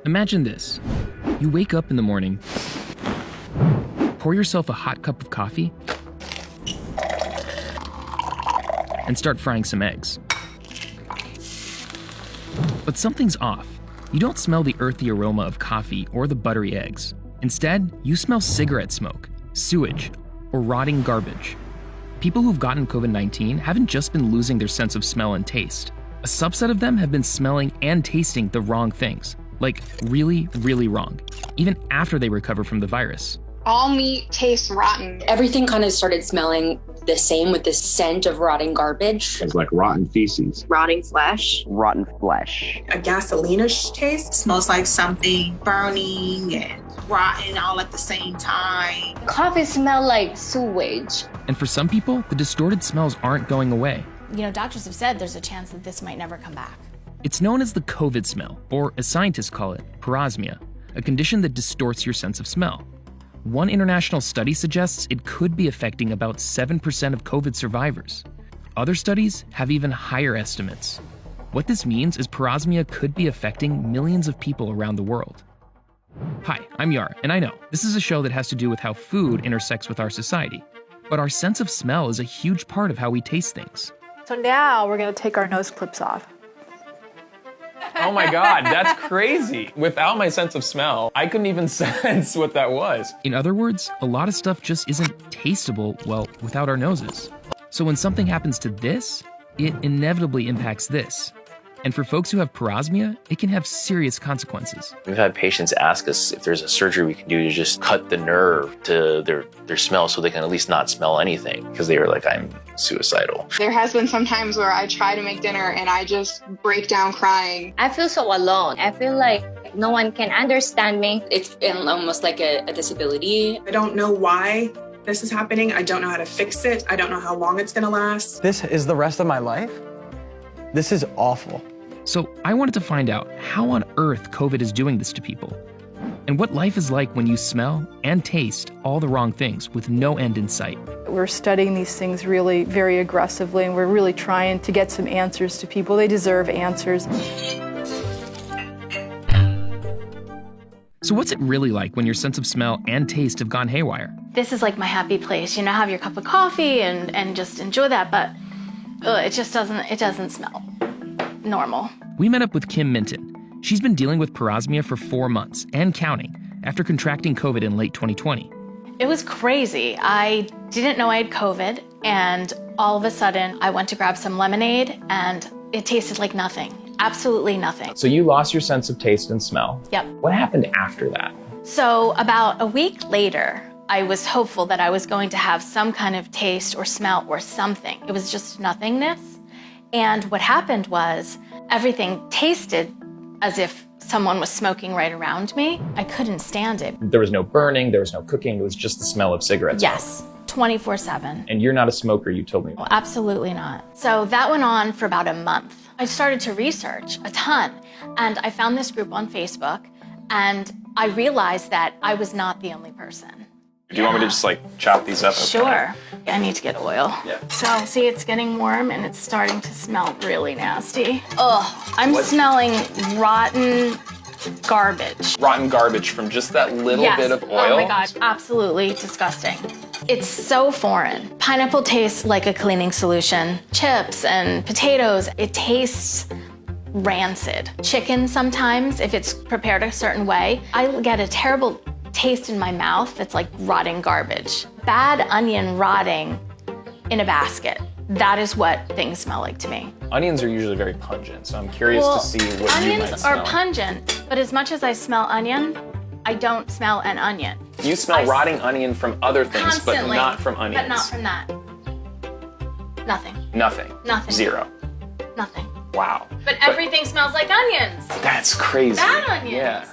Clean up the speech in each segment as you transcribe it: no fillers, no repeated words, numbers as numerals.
Imagine this. You wake up in the morning, pour yourself a hot cup of coffee, and start frying some eggs. But something's off. You don't smell the earthy aroma of coffee or the buttery eggs. Instead, you smell cigarette smoke, sewage, or rotting garbage. People who've gotten COVID-19 haven't just been losing their sense of smell and taste. A subset of them have been smelling and tasting the wrong things, like really, really wrong, even after they recover from the virus. All meat tastes rotten. Everything kind of started smelling the same with the scent of rotting garbage. It's like rotten feces. Rotting flesh. Rotten flesh. A gasolina taste. Smells like something burning and rotten all at the same time. Coffee smells like sewage. And for some people, the distorted smells aren't going away. You know, doctors have said there's a chance that this might never come back. It's known as the COVID smell, or as scientists call it, parosmia, a condition that distorts your sense of smell. One international study suggests it could be affecting about 7% of COVID survivors. Other studies have even higher estimates. What this means is parosmia could be affecting millions of people around the world. Hi, I'm Yara, and I know, this is a show that has to do with how food intersects with our society. But our sense of smell is a huge part of how we taste things. So now we're going to take our nose clips off. Oh my God, that's crazy. Without my sense of smell, I couldn't even sense what that was. In other words, a lot of stuff just isn't tasteable, well, without our noses. So when something happens to this, it inevitably impacts this. And for folks who have parosmia, it can have serious consequences. We've had patients ask us if there's a surgery we can do to just cut the nerve to their smell so they can at least not smell anything, because they were like, I'm suicidal. There has been some times where I try to make dinner and I just break down crying. I feel so alone. I feel like no one can understand me. It's almost like a disability. I don't know why this is happening. I don't know how to fix it. I don't know how long it's gonna last. This is the rest of my life? This is awful. So I wanted to find out how on earth COVID is doing this to people, and what life is like when you smell and taste all the wrong things with no end in sight. We're studying these things really very aggressively, and we're really trying to get some answers to people. They deserve answers. So what's it really like when your sense of smell and taste have gone haywire? This is like my happy place. You know, have your cup of coffee and just enjoy that, but it doesn't smell normal. We met up with Kim Minton. She's been dealing with parosmia for 4 months and counting after contracting COVID in late 2020. It was crazy. I didn't know I had COVID, and all of a sudden I went to grab some lemonade and it tasted like nothing. Absolutely nothing. So you lost your sense of taste and smell. Yep. What happened after that? So about a week later, I was hopeful that I was going to have some kind of taste or smell or something. It was just nothingness. And what happened was everything tasted as if someone was smoking right around me. I couldn't stand it. There was no burning, there was no cooking, it was just the smell of cigarettes. Yes, 24/7. And you're not a smoker, you told me. Well, absolutely not. So that went on for about a month. I started to research a ton, and I found this group on Facebook, and I realized that I was not the only person. Do you want me to just like chop these up? Sure. I need to get oil. Yeah. So see, it's getting warm and it's starting to smell really nasty. Ugh, I'm smelling rotten garbage. Rotten garbage from just that little bit of oil? Oh my God, absolutely disgusting. It's so foreign. Pineapple tastes like a cleaning solution. Chips and potatoes, it tastes rancid. Chicken sometimes, if it's prepared a certain way, I get a terrible taste in my mouth that's like rotting garbage. Bad onion rotting in a basket. That is what things smell like to me. Onions are usually very pungent, so I'm curious to see what you might smell. Onions are pungent, but as much as I smell onion, I don't smell an onion. You smell rotting onion from other things, constantly, but not from onions. But not from that. Nothing. Nothing. Nothing. Zero. Nothing. Wow. But everything smells like onions. That's crazy. Bad onions. Yeah.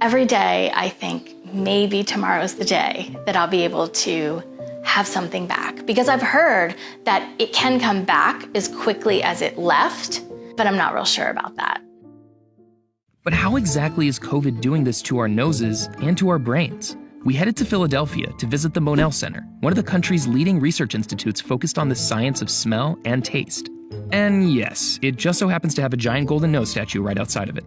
Every day, I think maybe tomorrow's the day that I'll be able to have something back. Because I've heard that it can come back as quickly as it left, but I'm not real sure about that. But how exactly is COVID doing this to our noses and to our brains? We headed to Philadelphia to visit the Monell Center, one of the country's leading research institutes focused on the science of smell and taste. And yes, it just so happens to have a giant golden nose statue right outside of it.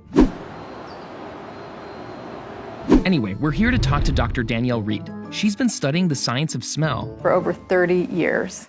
Anyway, we're here to talk to Dr. Danielle Reed. She's been studying the science of smell For over 30 years.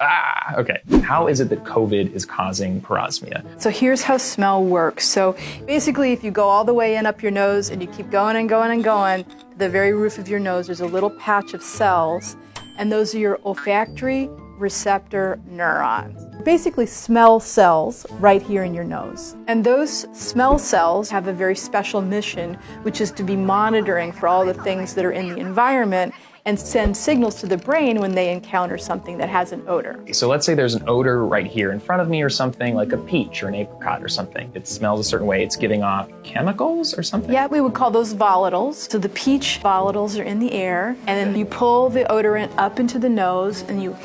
Okay. How is it that COVID is causing parosmia? So here's how smell works. So basically, if you go all the way in up your nose and you keep going and going and going, to the very roof of your nose, there's a little patch of cells, and those are your olfactory receptor neurons. Basically smell cells right here in your nose. And those smell cells have a very special mission, which is to be monitoring for all the things that are in the environment and send signals to the brain when they encounter something that has an odor. So let's say there's an odor right here in front of me or something, like a peach or an apricot or something. It smells a certain way. It's giving off chemicals or something? Yeah, we would call those volatiles. So the peach volatiles are in the air, and then you pull the odorant up into the nose, and you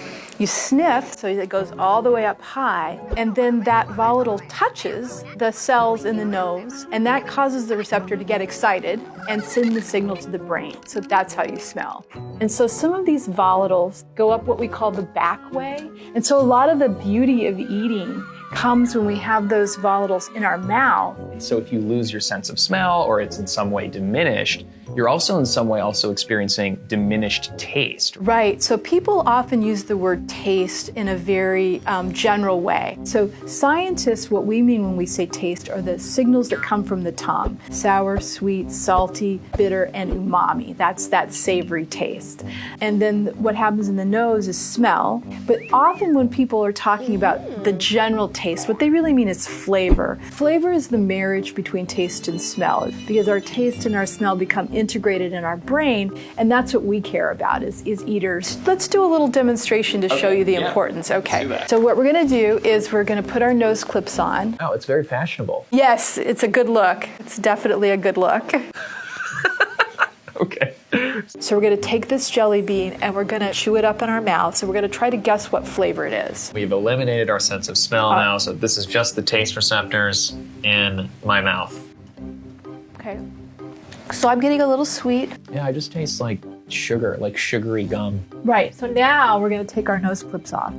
sniff, so it goes all the way up high, and then that volatile touches the cells in the nose, and that causes the receptor to get excited and send the signal to the brain. So that's how you smell. And so some of these volatiles go up what we call the back way. And so a lot of the beauty of eating comes when we have those volatiles in our mouth. So if you lose your sense of smell or it's in some way diminished, you're also in some way also experiencing diminished taste. Right, so people often use the word taste in a very general way. So scientists, what we mean when we say taste are the signals that come from the tongue. Sour, sweet, salty, bitter, and umami. That's that savory taste. And then what happens in the nose is smell. But often when people are talking about the general taste, what they really mean is flavor. Flavor is the marriage between taste and smell, because our taste and our smell become integrated in our brain, and that's what we care about is eaters. Let's do a little demonstration to show you the importance. Okay, so what we're gonna do is we're gonna put our nose clips on. Oh, it's very fashionable. Yes, it's a good look. It's definitely a good look. Okay. So we're gonna take this jelly bean and we're gonna chew it up in our mouth. So we're gonna try to guess what flavor it is. We've eliminated our sense of smell now, so this is just the taste receptors in my mouth. Okay. So I'm getting a little sweet. Yeah, I just taste like sugar, like sugary gum. Right, so now we're gonna take our nose clips off.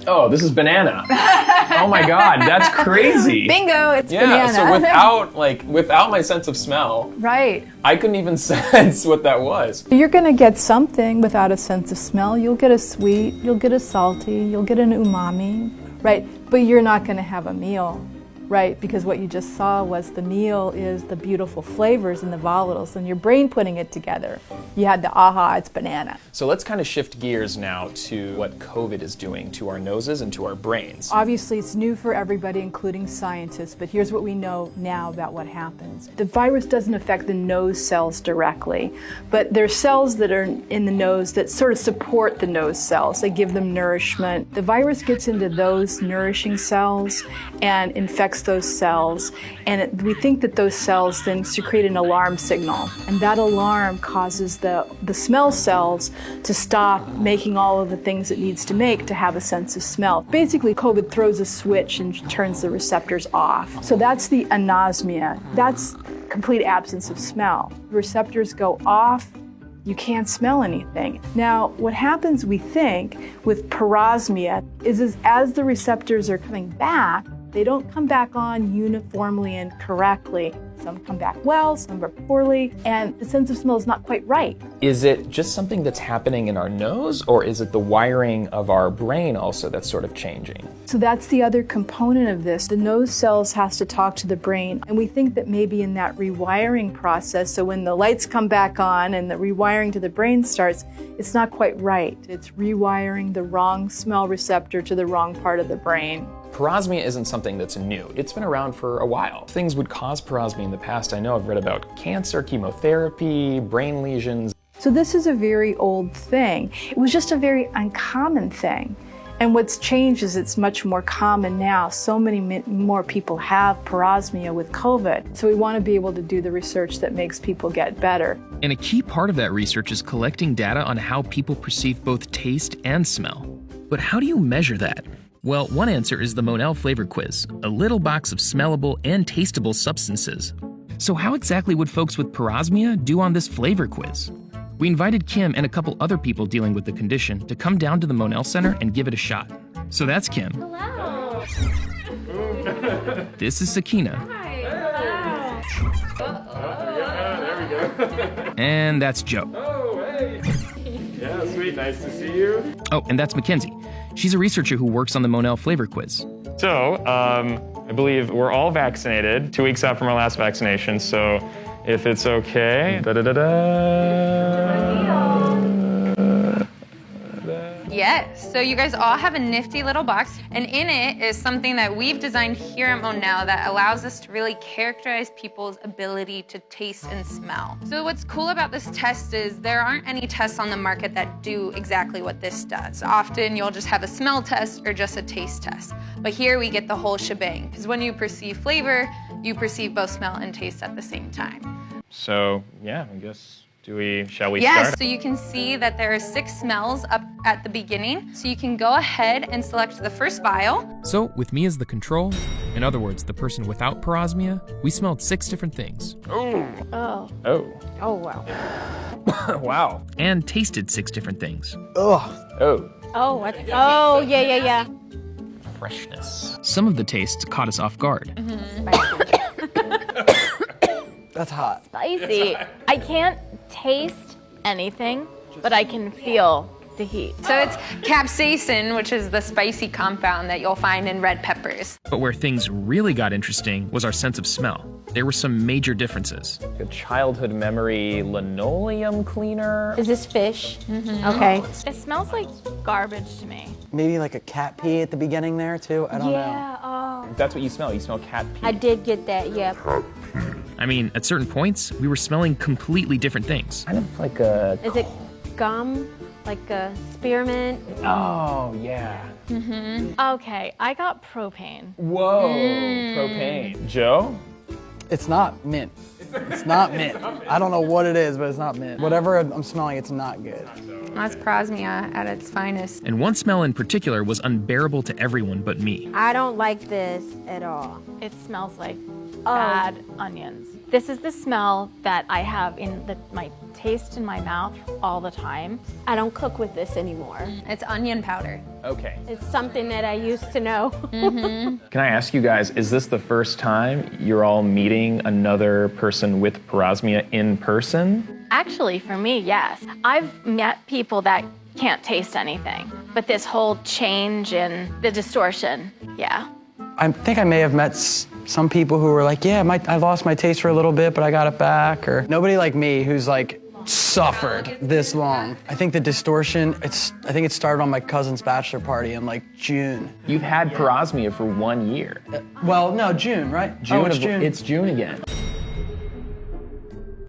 Oh, this is banana. Oh my God, that's crazy. Bingo, it's banana. banana. So without my sense of smell, right, I couldn't even sense what that was. you're gonna get something without a sense of smell. You'll get a sweet, you'll get a salty, you'll get an umami, right? But you're not gonna have a meal. Right, because what you just saw was the meal is the beautiful flavors and the volatiles and your brain putting it together. You had the aha, it's banana. So let's kind of shift gears now to what COVID is doing to our noses and to our brains. Obviously, it's new for everybody, including scientists, but here's what we know now about what happens. The virus doesn't affect the nose cells directly, but there's cells that are in the nose that sort of support the nose cells. They give them nourishment. The virus gets into those nourishing cells and infects those cells, and we think that those cells then secrete an alarm signal, and that alarm causes the smell cells to stop making all of the things it needs to make to have a sense of smell. Basically, COVID throws a switch and turns the receptors off. So that's the anosmia. That's complete absence of smell. The receptors go off, you can't smell anything. Now, what happens, we think, with parosmia is as the receptors are coming back, they don't come back on uniformly and correctly. Some come back well, some are poorly, and the sense of smell is not quite right. Is it just something that's happening in our nose, or is it the wiring of our brain also that's sort of changing? So that's the other component of this. The nose cells has to talk to the brain, and we think that maybe in that rewiring process, so when the lights come back on and the rewiring to the brain starts, it's not quite right. It's rewiring the wrong smell receptor to the wrong part of the brain. Parosmia isn't something that's new. It's been around for a while. Things would cause parosmia in the past. I know I've read about cancer, chemotherapy, brain lesions. So this is a very old thing. It was just a very uncommon thing. And what's changed is it's much more common now. So many more people have parosmia with COVID. So we want to be able to do the research that makes people get better. And a key part of that research is collecting data on how people perceive both taste and smell. But how do you measure that? Well, one answer is the Monell Flavor Quiz, a little box of smellable and tasteable substances. So how exactly would folks with parosmia do on this flavor quiz? We invited Kim and a couple other people dealing with the condition to come down to the Monell Center and give it a shot. So that's Kim. Hello. This is Sakina. Hi. Hello. And that's Joe. Oh, hey. Yeah, sweet. Nice to see you. Oh, and that's Mackenzie. She's a researcher who works on the Monell flavor quiz. So, I believe we're all vaccinated, 2 weeks out from our last vaccination, so if it's okay. Yes, so you guys all have a nifty little box, and in it is something that we've designed here at Monell that allows us to really characterize people's ability to taste and smell. So what's cool about this test is there aren't any tests on the market that do exactly what this does. Often you'll just have a smell test or just a taste test. But here we get the whole shebang, because when you perceive flavor, you perceive both smell and taste at the same time. So, yeah, I guess, shall we Yes, start? so you can see that there are 6 smells up at the beginning. So you can go ahead and select the first vial. So, with me as the control, in other words, the person without parosmia, we smelled 6 different things. Oh. Oh. Oh. Oh, wow. Wow. And tasted 6 different things. Ugh. Oh. Oh, oh, yeah. Freshness. Some of the tastes caught us off guard. That's hot. Spicy. I can't taste anything, but I can feel the heat. So it's capsaicin, which is the spicy compound that you'll find in red peppers. But where things really got interesting was our sense of smell. There were some major differences. A childhood memory linoleum cleaner. Is this fish? Okay. It smells like garbage to me. Maybe like a cat pee at the beginning there too. I don't know. Yeah, oh. That's what you smell. You smell cat pee. I did get that, yeah. I mean, at certain points, we were smelling completely different things. Kind of like a... Is it gum? Like a spearmint? Oh, yeah. Okay, I got propane. Whoa, propane. Joe? It's not mint. It's not mint. I don't know what it is, but it's not mint. Whatever I'm smelling, it's not good. That's parosmia at its finest. And one smell in particular was unbearable to everyone but me. I don't like this at all. It smells like bad onions. This is the smell that I have in my taste in my mouth all the time. I don't cook with this anymore. It's onion powder. Okay. It's something that I used to know. Can I ask you guys, is this the first time you're all meeting another person with parosmia in person? Actually, for me, yes. I've met people that can't taste anything, but this whole change in the distortion, yeah. I think I may have met some people who were like, yeah, I lost my taste for a little bit, but I got it back. Or nobody like me who's like suffered this long. I think the distortion, I think it started on my cousin's bachelor party in like June. You've had parosmia for 1 year. Well, no, June, right? June it's June. It's June again.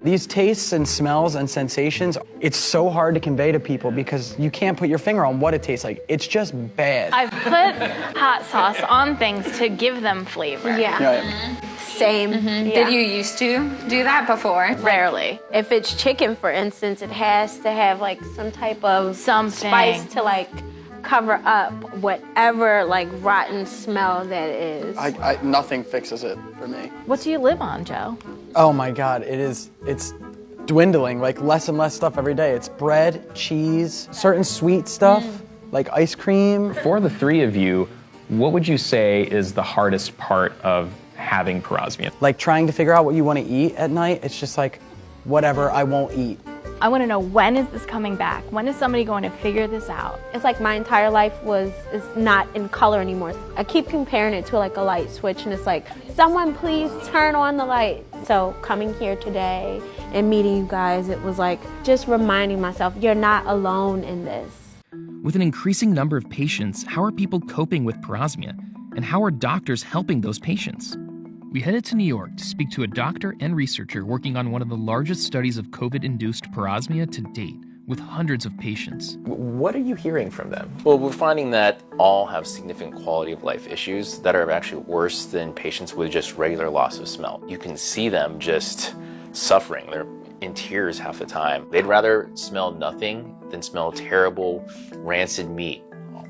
These tastes and smells and sensations, it's so hard to convey to people because you can't put your finger on what it tastes like. It's just bad. I've put hot sauce on things to give them flavor. Yeah. Same. Yeah. Did you used to do that before? Rarely. If it's chicken, for instance, it has to have like some type of spice to like cover up whatever like rotten smell that is. Nothing fixes it for me. What do you live on, Joe? Oh my God, it's dwindling, like less and less stuff every day. It's bread, cheese, certain sweet stuff, like ice cream. For the 3 of you, what would you say is the hardest part of having parosmia? Like trying to figure out what you want to eat at night, it's just like, whatever, I won't eat. I want to know, when is this coming back? When is somebody going to figure this out? It's like my entire life is not in color anymore. I keep comparing it to like a light switch, and it's like, someone please turn on the light. So coming here today and meeting you guys, it was like just reminding myself, you're not alone in this. With an increasing number of patients, how are people coping with parosmia? And how are doctors helping those patients? We headed to New York to speak to a doctor and researcher working on one of the largest studies of COVID-induced parosmia to date, with hundreds of patients. What are you hearing from them? Well, we're finding that all have significant quality of life issues that are actually worse than patients with just regular loss of smell. You can see them just suffering. They're in tears half the time. They'd rather smell nothing than smell terrible, rancid meat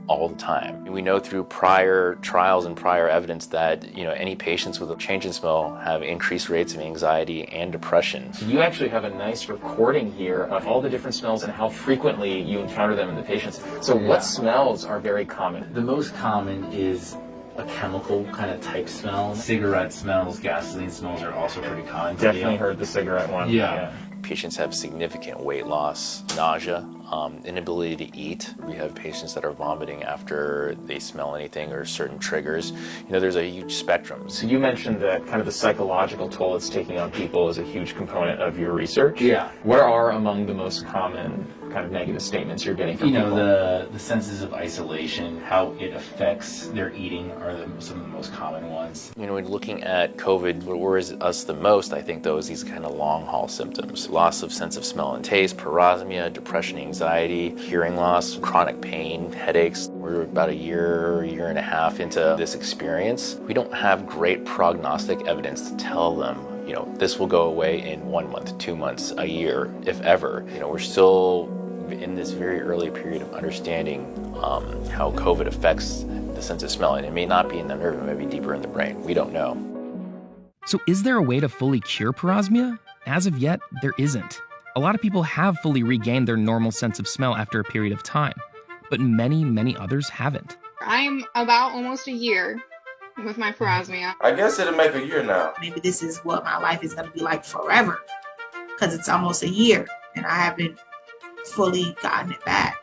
all the time. And we know through prior trials and prior evidence that any patients with a change in smell have increased rates of anxiety and depression. So you actually have a nice recording here of all the different smells and how frequently you encounter them in the patients. So what smells are very common? The most common is a chemical kind of type smell. Cigarette smells, gasoline smells are also pretty common. Definitely heard the cigarette one. Yeah. Patients have significant weight loss, nausea, inability to eat. We have patients that are vomiting after they smell anything or certain triggers. You know, there's a huge spectrum. So you mentioned that kind of the psychological toll it's taking on people is a huge component of your research. Yeah. What are among the most common kind of negative statements you're getting from people? The senses of isolation, how it affects their eating are some of the most common ones. You know, when looking at COVID, what worries us the most, I think, though, is these kind of long haul symptoms. Loss of sense of smell and taste, parosmia, depression, anxiety, hearing loss, chronic pain, headaches. We're about a year and a half into this experience. We don't have great prognostic evidence to tell them, you know, this will go away in 1 month, 2 months, a year, if ever. You know, we're still in this very early period of understanding how COVID affects the sense of smell. And it may not be in the nerve, it may be deeper in the brain. We don't know. So is there a way to fully cure parosmia? As of yet, there isn't. A lot of people have fully regained their normal sense of smell after a period of time, but many others haven't. I'm about almost a year with my parosmia. I guess it'll make a year now. Maybe this is what my life is going to be like forever, because it's almost a year and I haven't fully gotten it back.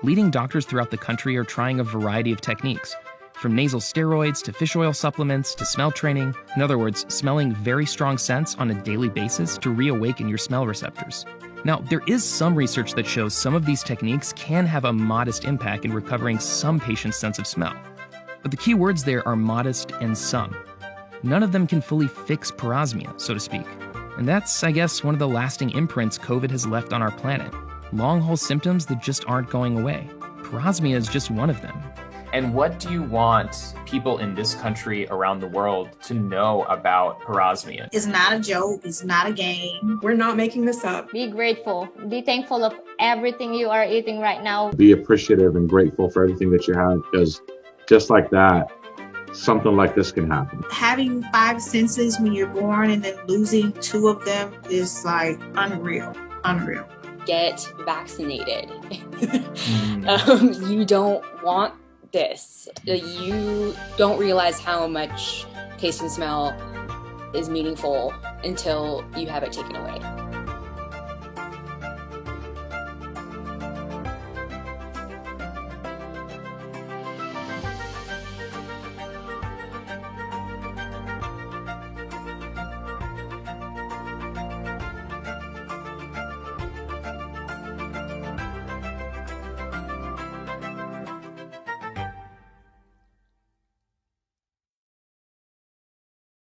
Leading doctors throughout the country are trying a variety of techniques, from nasal steroids to fish oil supplements to smell training. In other words, smelling very strong scents on a daily basis to reawaken your smell receptors. Now, there is some research that shows some of these techniques can have a modest impact in recovering some patients' sense of smell. But the key words there are modest and some. None of them can fully fix parosmia, so to speak. And that's, I guess, one of the lasting imprints COVID has left on our planet. Long-haul symptoms that just aren't going away. Parosmia is just one of them. And what do you want people in this country, around the world, to know about parosmia? It's not a joke. It's not a game. We're not making this up. Be grateful. Be thankful of everything you are eating right now. Be appreciative and grateful for everything that you have, because just like that, something like this can happen. Having 5 senses when you're born and then losing 2 of them is like unreal. Get vaccinated. You don't want this. You don't realize how much taste and smell is meaningful until you have it taken away.